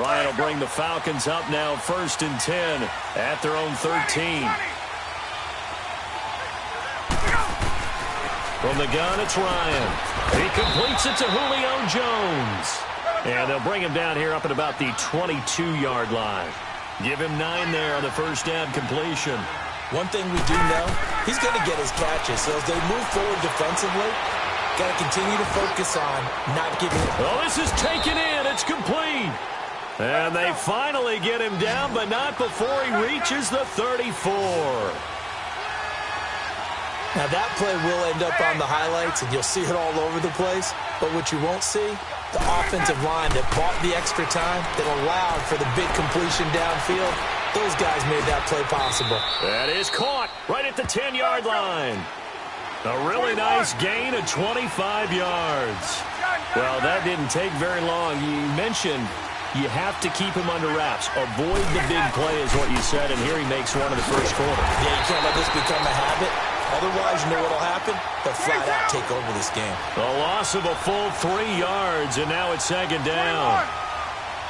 Ryan will bring the Falcons up now 1st and 10 at their own 13. From the gun, it's Ryan. He completes it to Julio Jones. And they'll bring him down here up at about the 22-yard line. Give him 9 there on the first down completion. One thing we do know, he's going to get his catches. So as they move forward defensively, got to continue to focus on not giving it. Oh, this is taken in. It's complete. And they finally get him down, but not before he reaches the 34. Now that play will end up on the highlights, and you'll see it all over the place. But what you won't see, the offensive line that bought the extra time, that allowed for the big completion downfield, those guys made that play possible. That is caught right at the 10-yard line. A really nice gain of 25 yards. Well, that didn't take very long. You mentioned you have to keep him under wraps. Avoid the big play is what you said, and here he makes one in the first quarter. Yeah, you can't let this become a habit. Otherwise, you know what will happen? They'll flat out take over this game. A loss of a full 3 yards, and now it's 2nd down.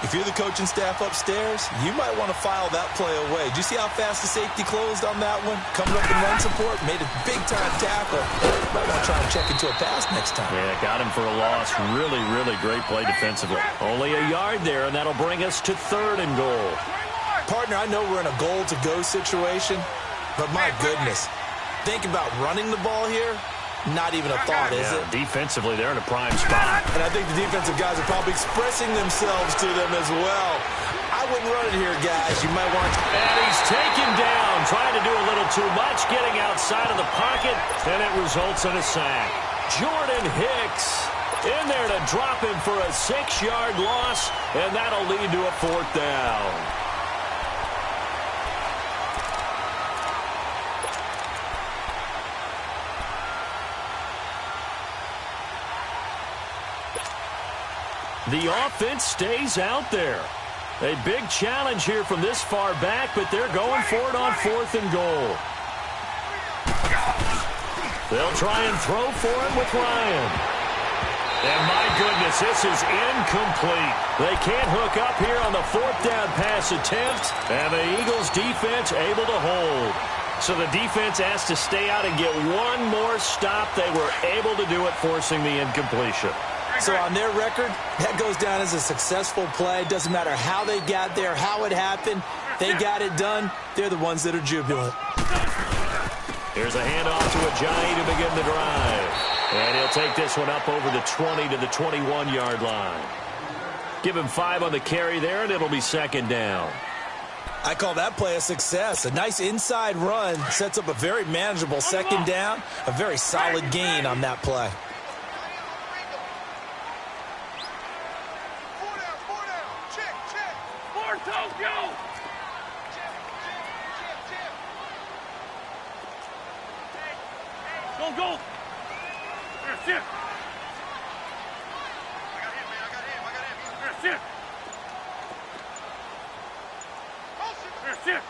If you're the coaching staff upstairs, you might want to file that play away. Did you see how fast the safety closed on that one? Coming up in run support, made a big-time tackle. Might want to try and check into a pass next time. Yeah, got him for a loss. Really, really great play defensively. Only a yard there, and that'll bring us to 3rd and goal. Partner, I know we're in a goal-to-go situation, but my goodness. Think about running the ball here. Not even a thought, is it? Defensively, they're in a prime spot. And I think the defensive guys are probably expressing themselves to them as well. I wouldn't run it here, guys. You might want to. And he's taken down, trying to do a little too much, getting outside of the pocket, and it results in a sack. Jordan Hicks in there to drop him for a 6-yard loss, and that'll lead to a 4th down. The offense stays out there. A big challenge here from this far back, but they're going for it on 4th and goal. They'll try and throw for it with Ryan. And my goodness, this is incomplete. They can't hook up here on the 4th down pass attempt, and the Eagles defense able to hold. So the defense has to stay out and get one more stop. They were able to do it, forcing the incompletion. So on their record, that goes down as a successful play. Doesn't matter how they got there, how it happened. They got it done. They're the ones that are jubilant. Here's a handoff to Ajayi to begin the drive. And he'll take this one up over the 20 to the 21-yard line. Give him 5 on the carry there, and it'll be 2nd down. I call that play a success. A nice inside run sets up a very manageable 2nd down. A very solid gain on that play. Go. That's it. That's it. That's it.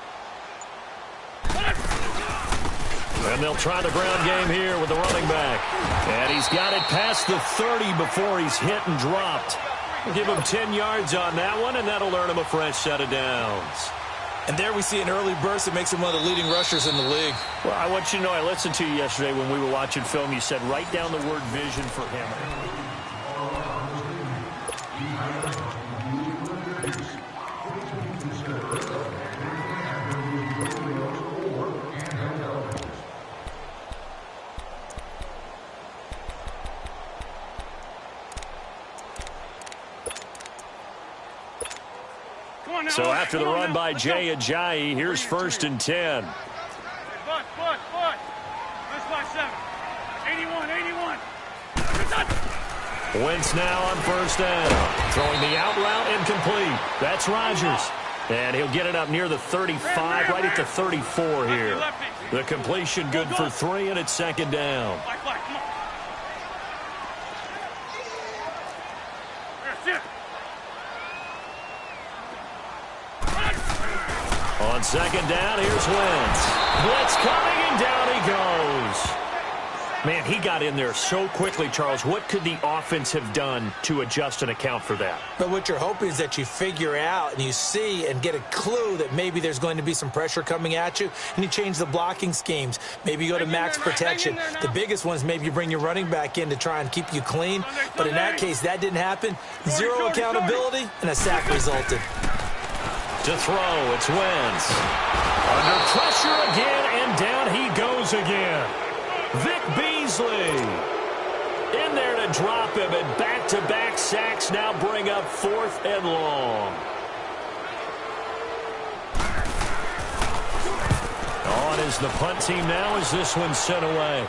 And they'll try the ground game here with the running back. And he's got it past the 30 before he's hit and dropped. We'll give him 10 yards on that one, and that'll earn him a fresh set of downs. And there we see an early burst that makes him one of the leading rushers in the league. Well, I want you to know, I listened to you yesterday when we were watching film. You said write down the word vision for him. So after the run by Jay Ajayi, here's 1st and 10. Butt. This by 7. 81. Wentz now on 1st down. Throwing the out route incomplete. That's Rodgers. And he'll get it up near the 35, right at the 34 here. The completion good for 3, and it's 2nd down. On 2nd down, here's Wentz. Blitz coming, and down he goes. Man, he got in there so quickly, Charles. What could the offense have done to adjust and account for that? But what you're hoping is that you figure out and you see and get a clue that maybe there's going to be some pressure coming at you, and you change the blocking schemes. Maybe you go to max protection. The biggest one is maybe you bring your running back in to try and keep you clean. But in that case, that didn't happen. Zero accountability, and a sack resulted. To throw, it's Wentz. Under pressure again, and down he goes again. Vic Beasley in there to drop him, and back-to-back sacks now bring up 4th and long. On is the punt team now as this one's sent away.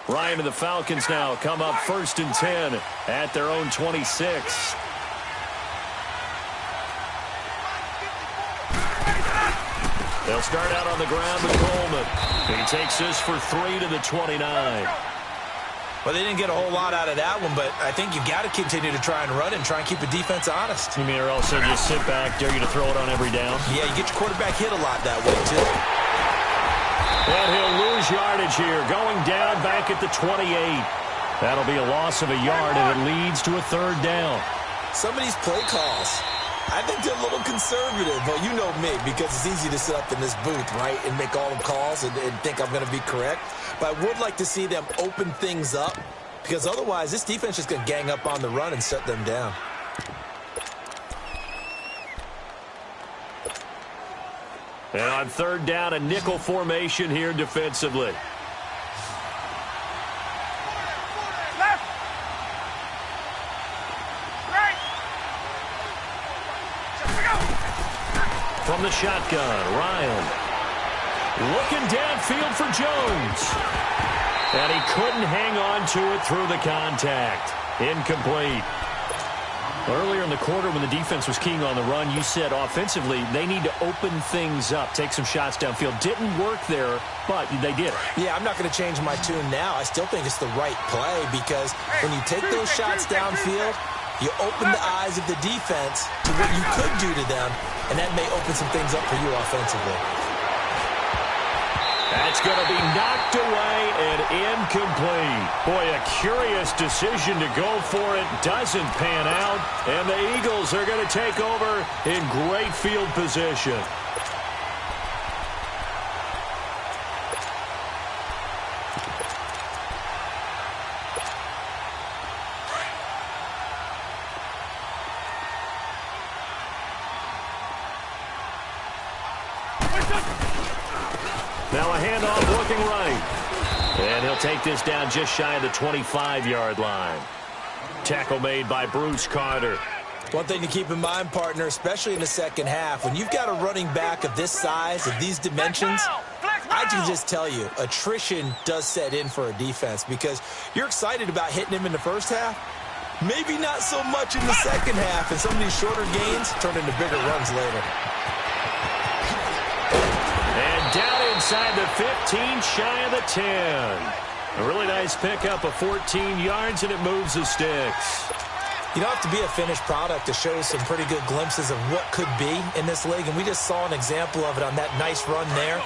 Ryan and the Falcons now come up 1st and 10 at their own 26. They'll start out on the ground with Coleman. He takes this for 3 to the 29. Well, they didn't get a whole lot out of that one, but I think you've got to continue to try and run and try and keep the defense honest. You mean, or else they just sit back, dare you to throw it on every down? Yeah, you get your quarterback hit a lot that way, too. And he'll lose yardage here, going down back at the 28. That'll be a loss of a yard, and it leads to a 3rd down. Some of these play calls, I think they're a little conservative. Well, you know me, because it's easy to sit up in this booth, right, and make all the calls and think I'm going to be correct. But I would like to see them open things up, because otherwise this defense is going to gang up on the run and shut them down. And on 3rd down, a nickel formation here defensively. Left. Right. From the shotgun, Ryan. Looking downfield for Jones. And he couldn't hang on to it through the contact. Incomplete. Earlier in the quarter when the defense was keying on the run, you said offensively they need to open things up, take some shots downfield. Didn't work there, but they did it. Yeah, I'm not going to change my tune now. I still think it's the right play because when you take those shots downfield, you open the eyes of the defense to what you could do to them, and that may open some things up for you offensively. That's going to be knocked away and incomplete. Boy, a curious decision to go for it. Doesn't pan out. And the Eagles are going to take over in great field position. Now a handoff looking right. And he'll take this down just shy of the 25-yard line. Tackle made by Bruce Carter. One thing to keep in mind, partner, especially in the second half, when you've got a running back of this size, of these dimensions, I can just tell you, attrition does set in for a defense because you're excited about hitting him in the first half. Maybe not so much in the second half, and some of these shorter gains turn into bigger runs later. Down inside the 15, shy of the 10. A really nice pickup of 14 yards, and it moves the sticks. You don't have to be a finished product to show some pretty good glimpses of what could be in this league, and we just saw an example of it on that nice run there.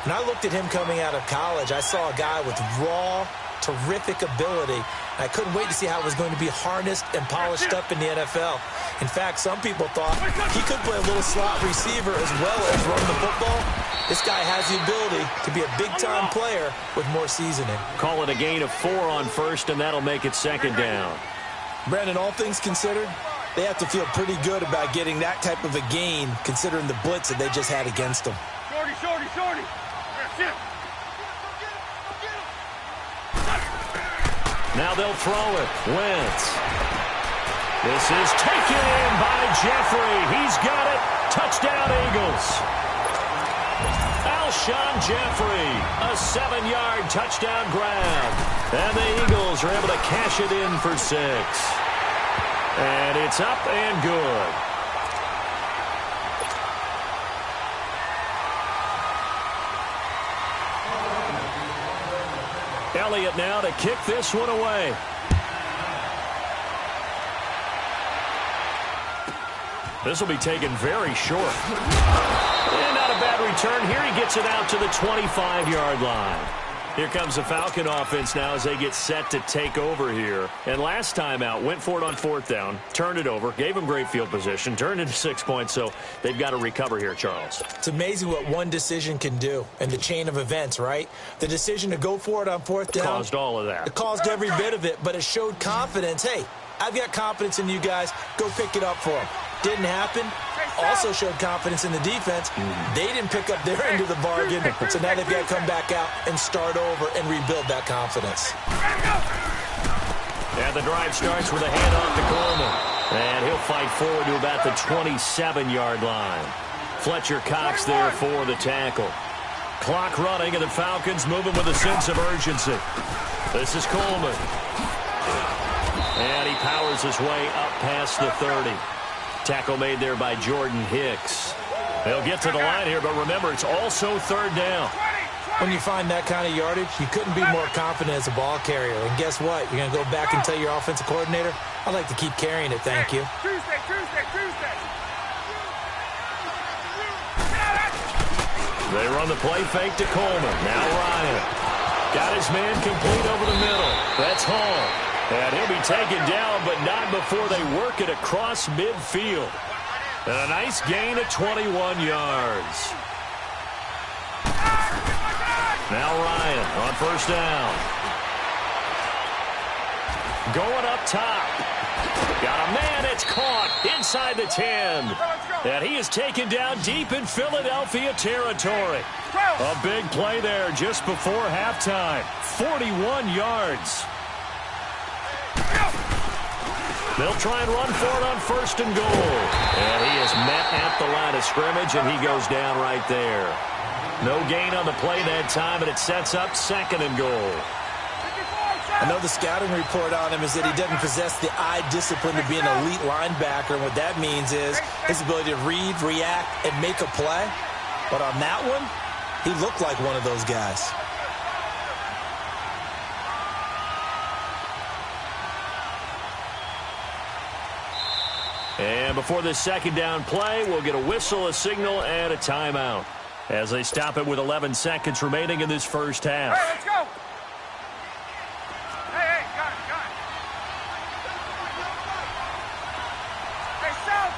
When I looked at him coming out of college, I saw a guy with raw, terrific ability. I couldn't wait to see how it was going to be harnessed and polished up in the NFL. In fact, some people thought he could play a little slot receiver as well as run the football. This guy has the ability to be a big-time player with more seasoning. Call it a gain of 4 on first, and that'll make it 2nd down. Brandon, all things considered, they have to feel pretty good about getting that type of a gain considering the blitz that they just had against them. Shorty, shorty, shorty. That's it. Now they'll throw it. Wentz. This is taken in by Jeffrey. He's got it. Touchdown, Eagles. Alshon Jeffrey, a 7-yard touchdown grab. And the Eagles are able to cash it in for 6. And it's up and good. Elliott now to kick this one away. This will be taken very short. And not a bad return here. He gets it out to the 25-yard line. Here comes the Falcon offense now as they get set to take over here. And last time out, went for it on fourth down, turned it over, gave them great field position, turned it to 6 points, so they've got to recover here, Charles. It's amazing what one decision can do in the chain of events, right? The decision to go for it on fourth down. Caused all of that. It caused every bit of it, but it showed confidence. Hey, I've got confidence in you guys. Go pick it up for them. Didn't happen. Also showed confidence in the defense. They didn't pick up their end of the bargain, so now they've got to come back out and start over and rebuild that confidence. And the drive starts with a handoff to Coleman. And he'll fight forward to about the 27-yard line. Fletcher Cox there for the tackle. Clock running, and the Falcons moving with a sense of urgency. This is Coleman. And he powers his way up past the 30. Tackle made there by Jordan Hicks. They'll get to the line here, but remember, it's also third down. When you find that kind of yardage, you couldn't be more confident as a ball carrier. And guess what? You're going to go back and tell your offensive coordinator, I'd like to keep carrying it, thank you. Tuesday. They run the play fake to Coleman. Now Ryan. Got his man complete over the middle. That's Hall. And he'll be taken down, but not before they work it across midfield. And a nice gain of 21 yards. Now Ryan on first down. Going up top. Got a man, it's caught inside the 10. And he is taken down deep in Philadelphia territory. A big play there just before halftime. 41 yards. They'll try and run for it on first and goal. And he is met at the line of scrimmage, and he goes down right there. No gain on the play that time, and it sets up second and goal. I know the scouting report on him is that he doesn't possess the eye discipline to be an elite linebacker. And what that means is his ability to read, react, and make a play. But on that one, he looked like one of those guys. And before this second down play, we'll get a whistle, a signal, and a timeout as they stop it with 11 seconds remaining in this first half. Hey, let's go. Hey, got it. Hey, south.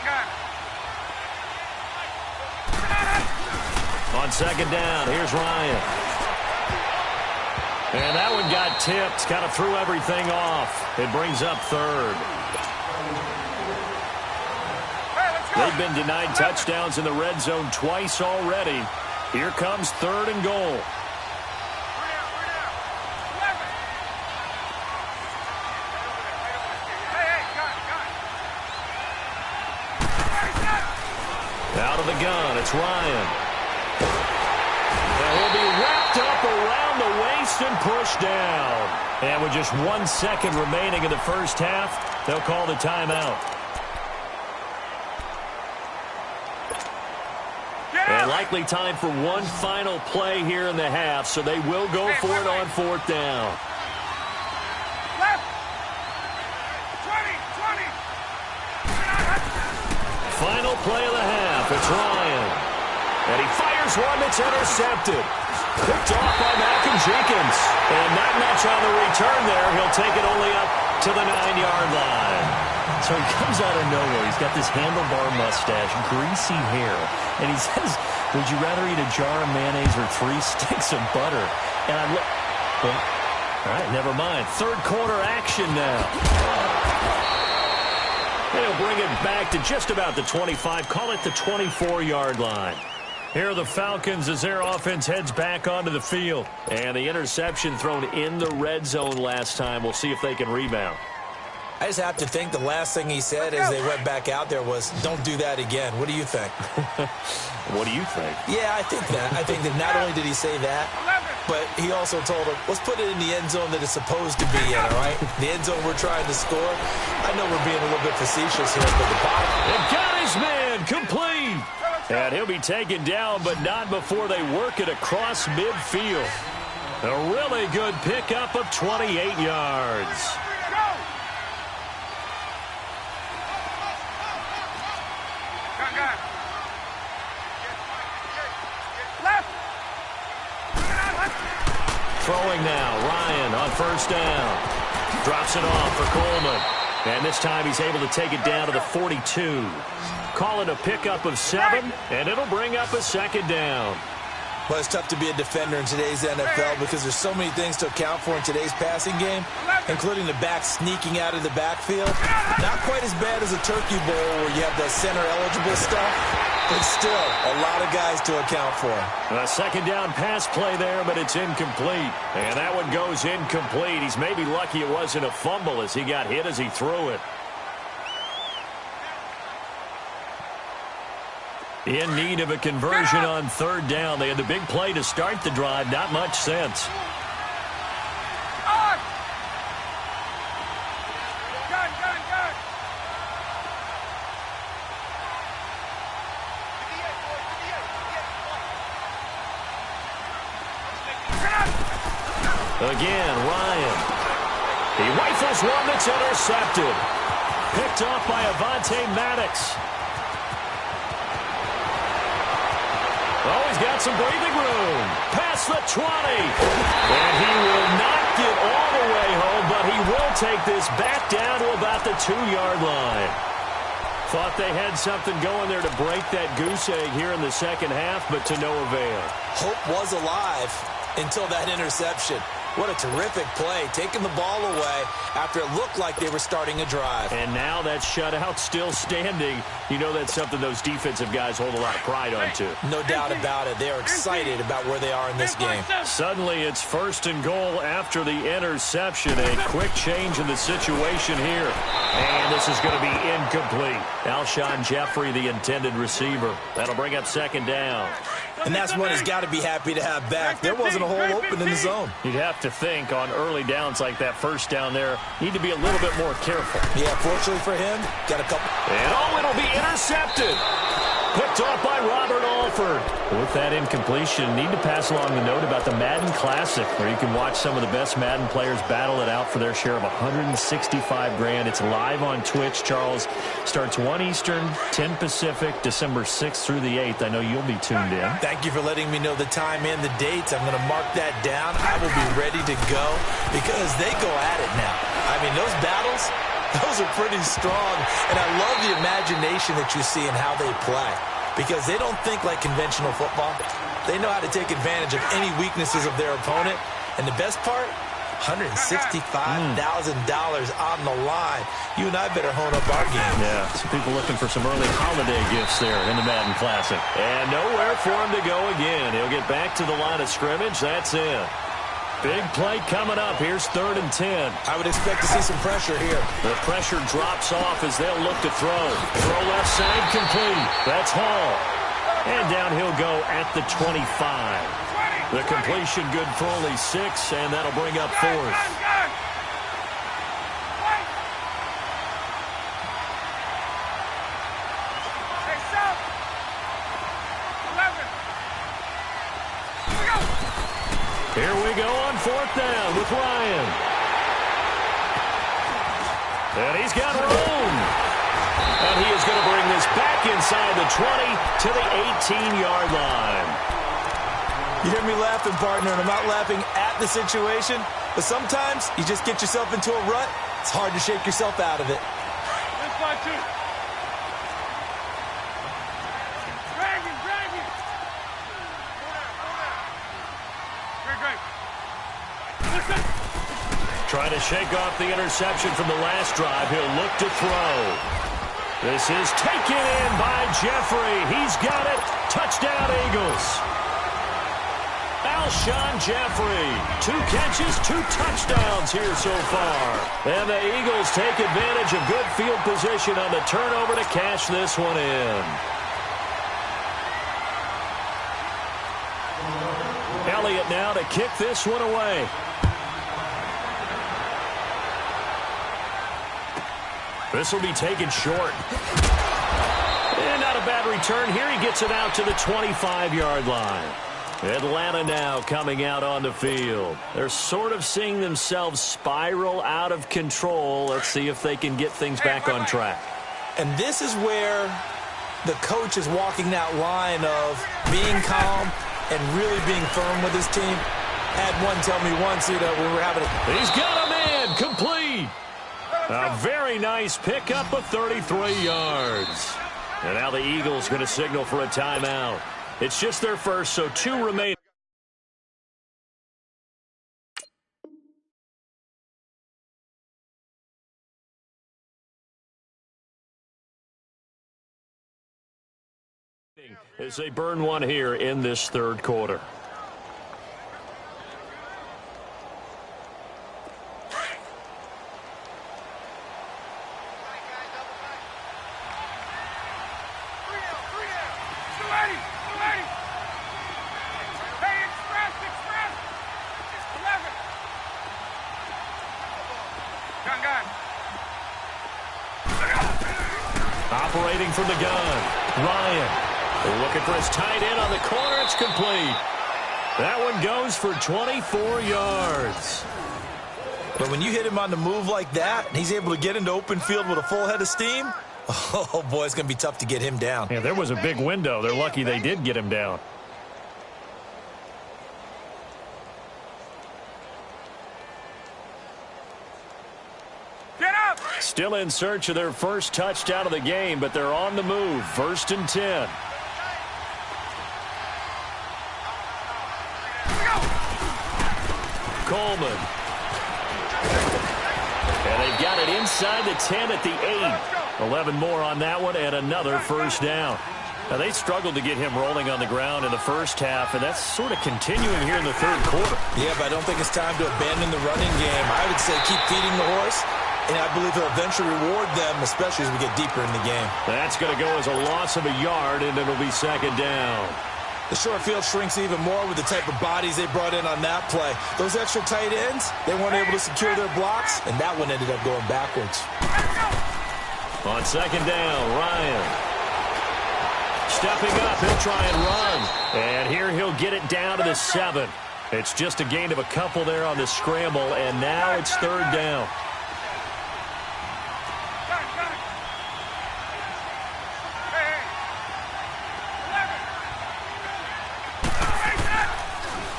Got it. On second down, here's Ryan. And that one got tipped, kind of threw everything off. It brings up third. Hey, let's go. They've been denied touchdowns in the red zone twice already. Here comes third and goal. Out of the gun, it's Ryan. And he'll be wrapped up around the waist and pushed down. And with just 1 second remaining in the first half, they'll call the timeout. And likely time for one final play here in the half, so they will go for it on fourth down. Left. 20. Final play of the half, it's Ryan. And he fires one that's intercepted. Picked off by Malcolm Jenkins. And not much on the return there. He'll take it only up to the 9-yard line. So he comes out of nowhere. He's got this handlebar mustache, greasy hair. And he says, would you rather eat a jar of mayonnaise or 3 sticks of butter? And I look, well, all right, never mind. Third quarter action now. They'll bring it back to just about the 25. Call it the 24-yard line. Here are the Falcons as their offense heads back onto the field. And the interception thrown in the red zone last time. We'll see if they can rebound. I just have to think the last thing he said as they went back out there was, don't do that again. What do you think? What do you think? Yeah, I think that. I think that not only did he say that, but he also told him, let's put it in the end zone that it's supposed to be in, all right? The end zone we're trying to score. I know we're being a little bit facetious here, but the bottom. And got his man complete. And he'll be taken down, but not before they work it across midfield. A really good pickup of 28 yards. Throwing now, Ryan on first down. Drops it off for Coleman. And this time he's able to take it down to the 42. Call it a pickup of 7, and it'll bring up a second down. Well, it's tough to be a defender in today's NFL because there's so many things to account for in today's passing game, including the back sneaking out of the backfield. Not quite as bad as a turkey bowl where you have the center-eligible stuff, but still a lot of guys to account for. A second down pass play there, but it's incomplete. And that one goes incomplete. He's maybe lucky it wasn't a fumble as he got hit as he threw it. In need of a conversion on third down. They had the big play to start the drive. Not much sense. Again, Ryan. He rifles one that's intercepted. Picked off by Avonte Maddox. Oh, he's got some breathing room. Past the 20. And he will not get all the way home, but he will take this back down to about the 2-yard line. Thought they had something going there to break that goose egg here in the second half, but to no avail. Hope was alive until that interception. What a terrific play, taking the ball away after it looked like they were starting a drive. And now that shutout still standing. You know that's something those defensive guys hold a lot of pride on, too. No doubt about it. They are excited about where they are in this game. Suddenly it's first and goal after the interception. A quick change in the situation here. And this is going to be incomplete. Alshon Jeffrey, the intended receiver. That'll bring up second down. And that's one he's got to be happy to have back. There wasn't a hole open in the zone. You'd have to think on early downs like that first down there, need to be a little bit more careful. Yeah, fortunately for him, got a couple. And oh, it'll be intercepted. Picked off by Robert Alford. With that incompletion, need to pass along the note about the Madden Classic, where you can watch some of the best Madden players battle it out for their share of $165,000. It's live on Twitch, Charles. Starts 1 Eastern, 10 Pacific, December 6th through the 8th. I know you'll be tuned in. Thank you for letting me know the time and the dates. I'm going to mark that down. I will be ready to go because they go at it now. I mean, those battles, those are pretty strong. And I love the imagination that you see in how they play because they don't think like conventional football. They know how to take advantage of any weaknesses of their opponent. And the best part, $165,000 on the line. You and I better hone up our game. Yeah, some people looking for some early holiday gifts there in the Madden Classic. And nowhere for him to go again. He'll get back to the line of scrimmage. That's it. Big play coming up. Here's 3rd and 10. I would expect to see some pressure here. The pressure drops off as they'll look to throw. Throw left side complete. That's Hall. And down he'll go at the 25. The completion good for only 6, and that'll bring up 4th. Here we go on 4th down with Ryan. And he's got room. And he is going to bring this back inside the 20 to the 18-yard line. You hear me laughing, partner, and I'm not laughing at the situation, but sometimes you just get yourself into a rut. It's hard to shake yourself out of it. That's fine, too. Drag him. Great. Listen. Trying to shake off the interception from the last drive. He'll look to throw. This is taken in by Jeffrey. He's got it. Touchdown, Eagles. Alshon Jeffrey, 2 catches, 2 touchdowns here so far. And the Eagles take advantage of good field position on the turnover to cash this one in. Elliott now to kick this one away. This will be taken short. And Not a bad return here. He gets it out to the 25-yard line. Atlanta now coming out on the field. They're sort of seeing themselves spiral out of control. Let's see if they can get things back on track. And this is where the coach is walking that line of being calm and really being firm with his team. Had one tell me once, we were having a... He's got him in. Complete. A very nice pickup of 33 yards. And now the Eagles going to signal for a timeout. It's just their first, so 2 remain. As they burn one here in this third quarter. Operating from the gun, Ryan looking for his tight end on the corner. It's complete. That one goes for 24 yards. But when you hit him on the move like that, and he's able to get into open field with a full head of steam, oh, boy, it's going to be tough to get him down. Yeah, there was a big window. They're lucky they did get him down. Still in search of their first touchdown of the game, but they're on the move. 1st and 10. Coleman. And they've got it inside the 10 at the 8. 11 more on that one and another first down. Now, they struggled to get him rolling on the ground in the first half, and that's sort of continuing here in the third quarter. Yeah, but I don't think it's time to abandon the running game. I would say keep feeding the horse. And I believe he'll eventually reward them, especially as we get deeper in the game. That's going to go as a loss of a yard, and it'll be 2nd down. The short field shrinks even more with the type of bodies they brought in on that play. Those extra tight ends, they weren't able to secure their blocks, and that one ended up going backwards. On 2nd down, Ryan. Stepping up, he'll try and run. And here he'll get it down to the 7. It's just a gain of a couple there on the scramble, and now it's 3rd down.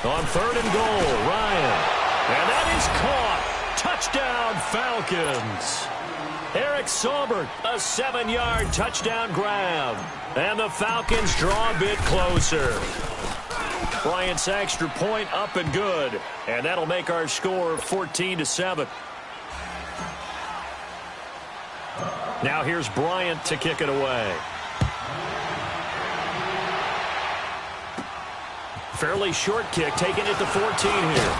On 3rd and goal, Ryan. And that is caught. Touchdown, Falcons. Eric Saubert, a 7-yard touchdown grab. And the Falcons draw a bit closer. Bryant's extra point up and good. And that'll make our score 14-7. Now here's Bryant to kick it away. Fairly short kick, taking it to 14 here.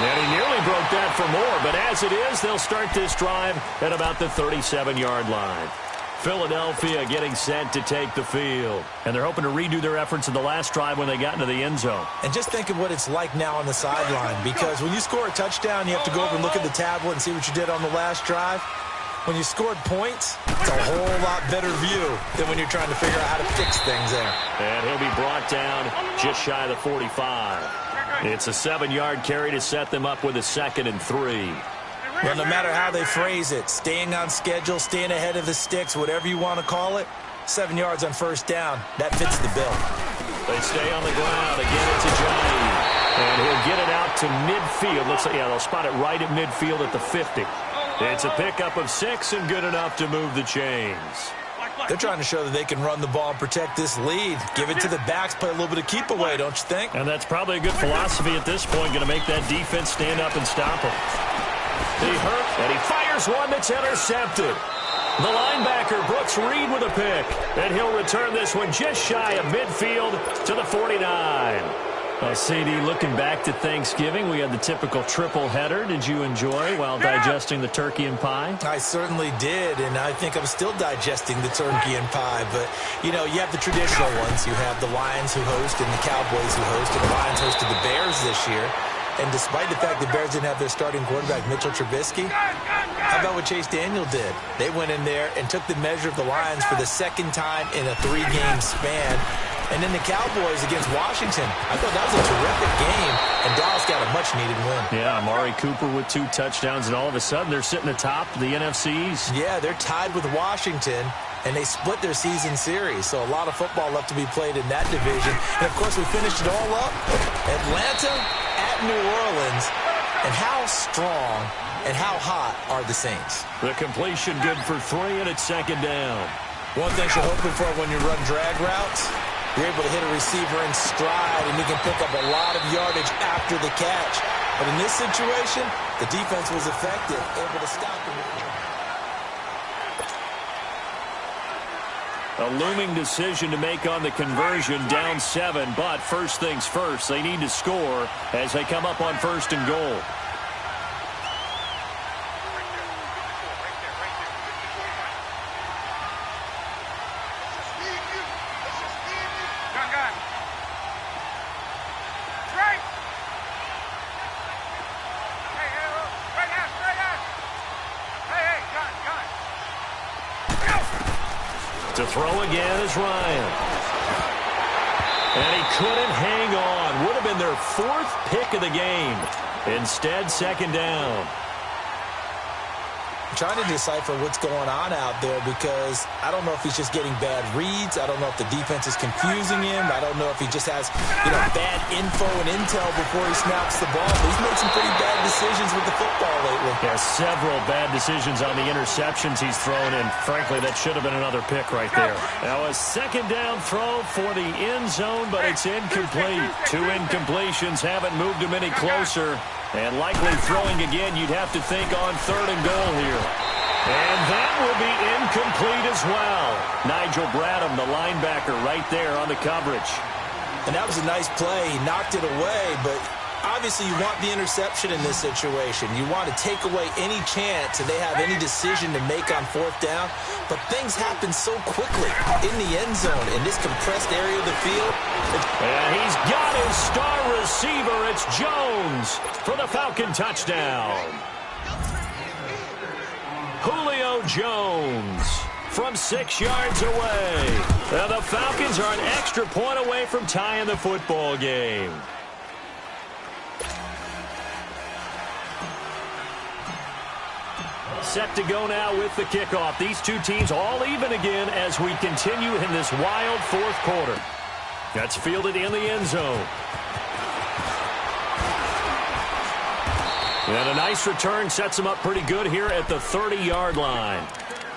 And he nearly broke that for more, but as it is, they'll start this drive at about the 37-yard line. Philadelphia getting set to take the field. And they're hoping to redo their efforts in the last drive when they got into the end zone. And just think of what it's like now on the sideline, because when you score a touchdown, you have to go over and look at the tablet and see what you did on the last drive. When you scored points, it's a whole lot better view than when you're trying to figure out how to fix things there. And he'll be brought down just shy of the 45. It's a 7-yard carry to set them up with a 2nd and 3. Well, no matter how they phrase it, staying on schedule, staying ahead of the sticks, whatever you want to call it, 7 yards on 1st down, that fits the bill. They stay on the ground. Again, it's Ajayi. And he'll get it out to midfield. Looks like, yeah, they'll spot it right at midfield at the 50. It's a pickup of 6 and good enough to move the chains. They're trying to show that they can run the ball and protect this lead. Give it to the backs, play a little bit of keep away, don't you think? And that's probably a good philosophy at this point, going to make that defense stand up and stop him. He hurt, and he fires one that's intercepted. The linebacker, Brooks Reed, with a pick. And he'll return this one just shy of midfield to the 49. CD, looking back to Thanksgiving, we had the typical triple header. Did you enjoy while digesting the turkey and pie? I certainly did, and I think I'm still digesting the turkey and pie. But, you know, you have the traditional ones. You have the Lions who host and the Cowboys who host, and the Lions hosted the Bears this year. And despite the fact the Bears didn't have their starting quarterback, Mitchell Trubisky, How about what Chase Daniel did? They went in there and took the measure of the Lions for the second time in a 3-game span. And then the Cowboys against Washington. I thought that was a terrific game, and Dallas got a much-needed win. Yeah, Amari Cooper with 2 touchdowns, and all of a sudden they're sitting atop the NFC East. Yeah, they're tied with Washington, and they split their season series. So a lot of football left to be played in that division. And, of course, we finished it all up. Atlanta at New Orleans. And how strong and how hot are the Saints? The completion good for 3, and it's second down. One thing you're hoping for when you run drag routes, you're able to hit a receiver in stride, and you can pick up a lot of yardage after the catch. But in this situation, the defense was effective, able to stop him. A looming decision to make on the conversion, down 7. But first things first, they need to score as they come up on 1st and goal. To throw again is Ryan. And he couldn't hang on. Would have been their 4th pick of the game. Instead, second down. I'm trying to decipher what's going on out there because I don't know if he's just getting bad reads. I don't know if the defense is confusing him. I don't know if he just has, bad info and intel before he snaps the ball. But he's made some pretty bad decisions with the football lately. Yeah, several bad decisions on the interceptions he's thrown, and frankly, that should have been another pick right there. Now a second down throw for the end zone, but it's incomplete. 2 incompletions haven't moved him any closer. And likely throwing again, you'd have to think on 3rd and goal here. And that will be incomplete as well. Nigel Bradham, the linebacker, right there on the coverage. And that was a nice play. He knocked it away, but obviously you want the interception in this situation. You want to take away any chance that they have any decision to make on 4th down. But things happen so quickly in the end zone in this compressed area of the field. And he's got his star receiver. It's Jones for the Falcon touchdown. Julio Jones from 6 yards away. Now the Falcons are an extra point away from tying the football game. Set to go now with the kickoff. These 2 teams all even again as we continue in this wild 4th quarter. That's fielded in the end zone. And a nice return sets them up pretty good here at the 30-yard line.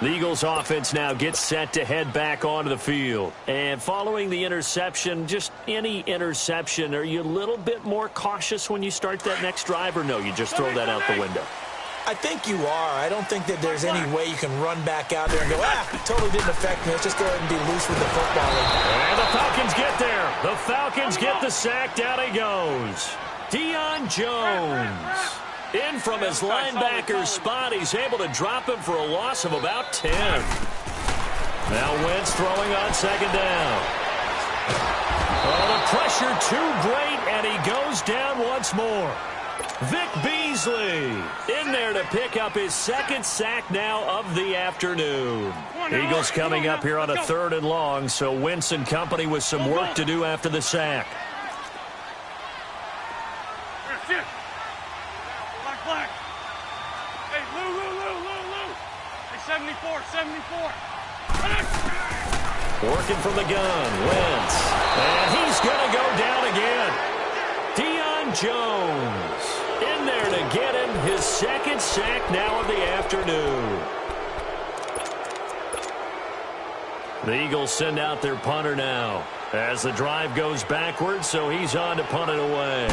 The Eagles offense now gets set to head back onto the field. And following the interception, just any interception, are you a little bit more cautious when you start that next drive, or no, you just throw that out the window? I think you are. I don't think that there's any way you can run back out there and go, totally didn't affect me. Let's just go ahead and be loose with the football. And the Falcons get there. The Falcons get the sack. Down he goes. Deion Jones. In from his linebacker's spot. He's able to drop him for a loss of about 10. Now Wentz throwing on 2nd down. Oh, the pressure too great, and he goes down once more. Vic Beasley in there to pick up his 2nd sack now of the afternoon. Eagles coming up here on a 3rd and long, so Wentz and company with some work to do after the sack. Black. Hey, Lou. Hey, 74. Working from the gun, Wentz. And he's going to go down again. Deion Jones in there to get him his 2nd sack now of the afternoon. The Eagles send out their punter now as the drive goes backwards, so he's on to punt it away.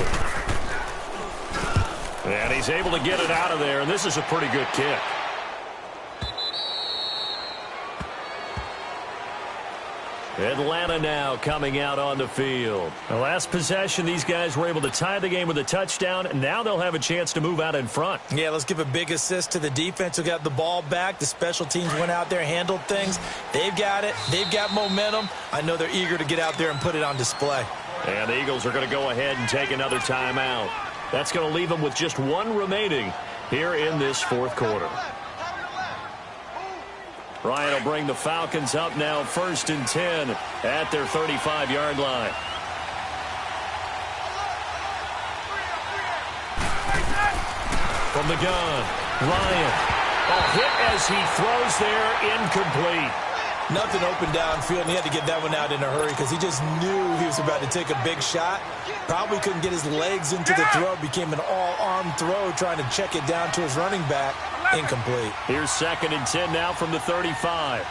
And he's able to get it out of there, and this is a pretty good kick. Atlanta now coming out on the field. The last possession, these guys were able to tie the game with a touchdown, and now they'll have a chance to move out in front. Yeah, let's give a big assist to the defense who got the ball back. The special teams went out there, handled things. They've got it. They've got momentum. I know they're eager to get out there and put it on display. And the Eagles are going to go ahead and take another timeout. That's going to leave them with just 1 remaining here in this 4th quarter. Ryan will bring the Falcons up now 1st and 10 at their 35-yard line. From the gun, Ryan. Hit as he throws there, incomplete. Nothing open downfield, and he had to get that one out in a hurry because he just knew he was about to take a big shot. Probably couldn't get his legs into the throw. Became an all-arm throw trying to check it down to his running back. Incomplete. Here's 2nd and 10 now from the 35.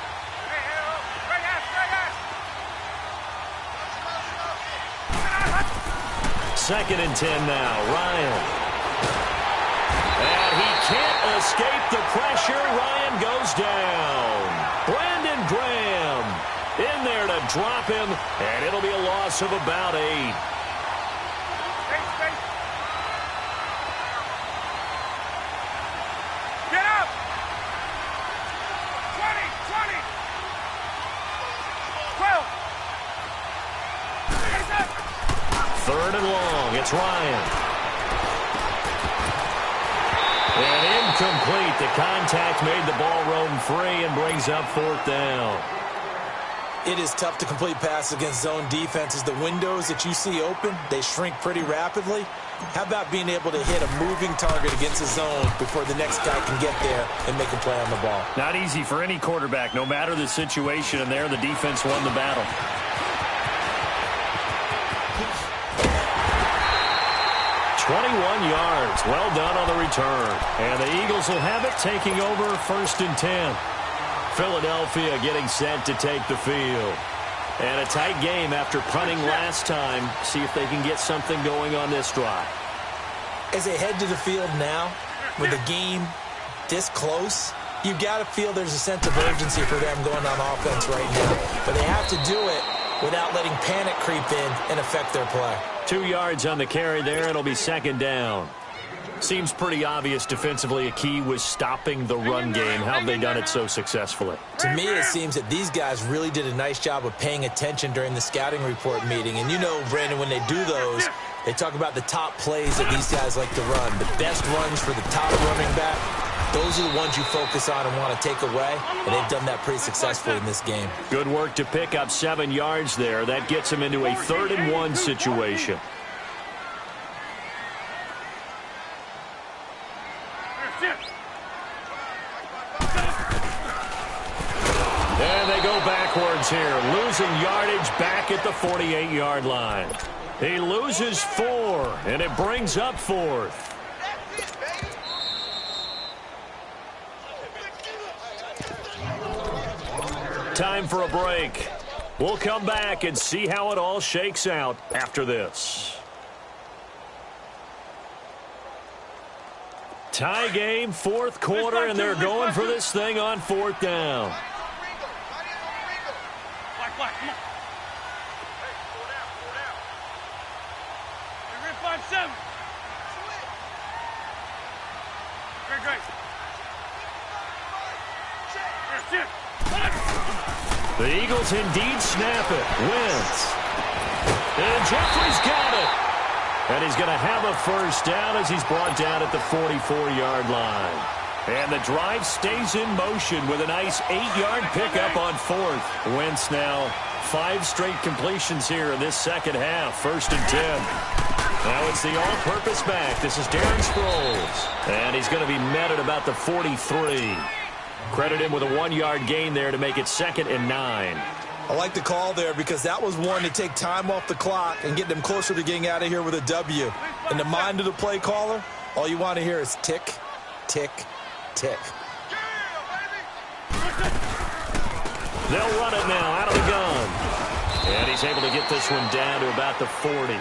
Second and 10 now, Ryan. And he can't escape the pressure. Ryan goes down. Brandon Graham in there to drop him, and it'll be a loss of about 8. Get up! 20, 20, 12. 3rd and long, it's Ryan. And incomplete. The contact made the ball roam free and brings up 4th down. It is tough to complete passes against zone defenses. The windows that you see open, they shrink pretty rapidly. How about being able to hit a moving target against a zone before the next guy can get there and make a play on the ball? Not easy for any quarterback, no matter the situation, and there the defense won the battle. yards. Well done on the return. And the Eagles will have it, taking over 1st and 10. Philadelphia getting set to take the field. And a tight game after punting last time. See if they can get something going on this drive. As they head to the field now, with the game this close, you've got to feel there's a sense of urgency for them going on offense right now. But they have to do it without letting panic creep in and affect their play. 2 yards on the carry there. It'll be 2nd down. Seems pretty obvious defensively a key was stopping the run game. How have they done it so successfully? To me, it seems that these guys really did a nice job of paying attention during the scouting report meeting. And you know, Brandon, when they do those, they talk about the top plays that these guys like to run. The best runs for the top running back, those are the ones you focus on and want to take away. And they've done that pretty successfully in this game. Good work to pick up 7 yards there. That gets them into a 3rd and 1 situation. And they go backwards here, losing yardage back at the 48-yard line. He loses 4, and it brings up 4th. Time for a break. We'll come back and see how it all shakes out after this. Tie game, 4th quarter, and they're going for this thing on 4th down. Black, come on. Hey, 4 down, 4 down. Hey, red 5-7. Great. The Eagles indeed snap it. Wentz. And Jeffrey's got it. And he's going to have a 1st down as he's brought down at the 44-yard line. And the drive stays in motion with a nice 8-yard pickup on 4th. Wentz now 5 straight completions here in this second half. 1st and 10. Now it's the all-purpose back. This is Darren Sproles. And he's going to be met at about the 43. Credit him with a 1-yard gain there to make it 2nd and 9. I like the call there because that was one to take time off the clock and get them closer to getting out of here with a W. In the mind of the play caller, all you want to hear is tick, tick, tick. They'll run it now out of the gun. And he's able to get this one down to about the 40.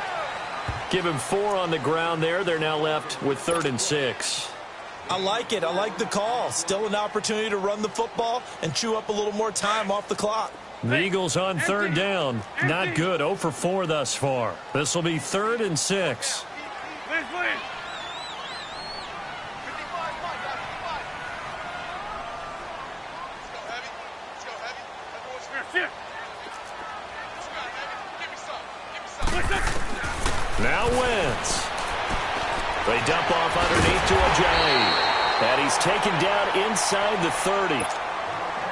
Give him 4 on the ground there. They're now left with 3rd and 6. I like it. I like the call. Still an opportunity to run the football and chew up a little more time off the clock. The Eagles on 3rd down. Not good. 0 for 4 thus far. This will be 3rd and 6. Now Wentz. They dump off underneath to Ajayi. And he's taken down inside the 30.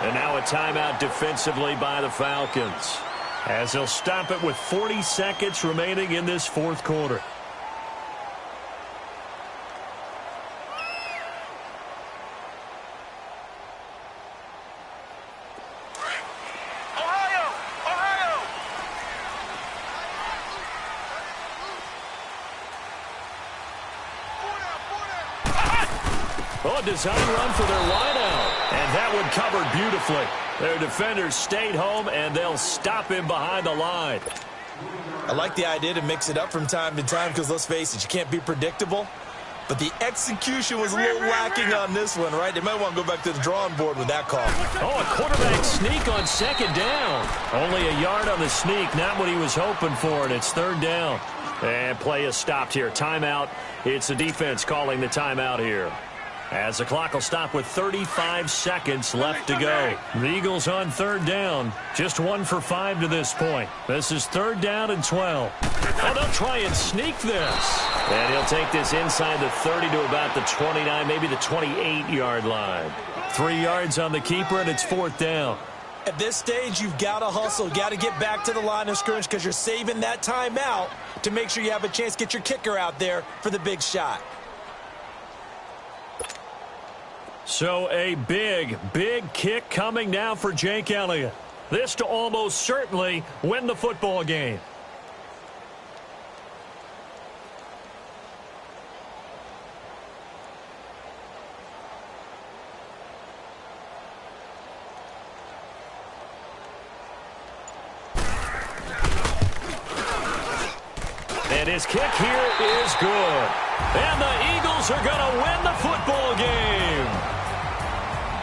And now a timeout defensively by the Falcons, as they'll stop it with 40 seconds remaining in this fourth quarter. Oh, a design run for their wideout. And that one covered beautifully. Their defenders stayed home, and they'll stop him behind the line. I like the idea to mix it up from time to time because, let's face it, you can't be predictable. But the execution was a little lacking on this one, right? They might want to go back to the drawing board with that call. Oh, a quarterback sneak on second down. Only a yard on the sneak, not what he was hoping for, and it's third down. And play is stopped here. Timeout. It's the defense calling the timeout here, as the clock will stop with 35 seconds left to go. The Eagles on third down. Just 1 for 5 to this point. This is third down and 12. Oh, they'll try and sneak this. And he'll take this inside the 30 to about the 29, maybe the 28-yard line. 3 yards on the keeper, and it's fourth down. At this stage, you've got to hustle. You've got to get back to the line of scrimmage because you're saving that timeout to make sure you have a chance to get your kicker out there for the big shot. So a big, big kick coming now for Jake Elliott. This to almost certainly win the football game. And his kick here is good. And the Eagles are going to win the football game.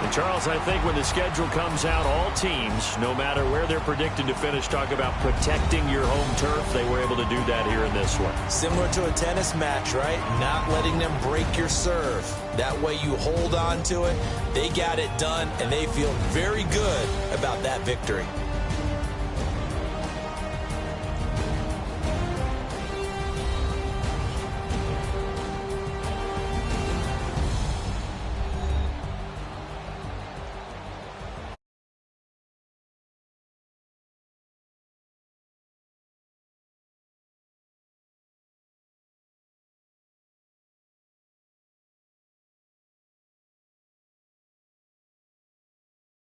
And Charles, I think when the schedule comes out, all teams, no matter where they're predicted to finish, talk about protecting your home turf. They were able to do that here in this one. Similar to a tennis match, right? Not letting them break your serve. That way you hold on to it. They got it done, and they feel very good about that victory.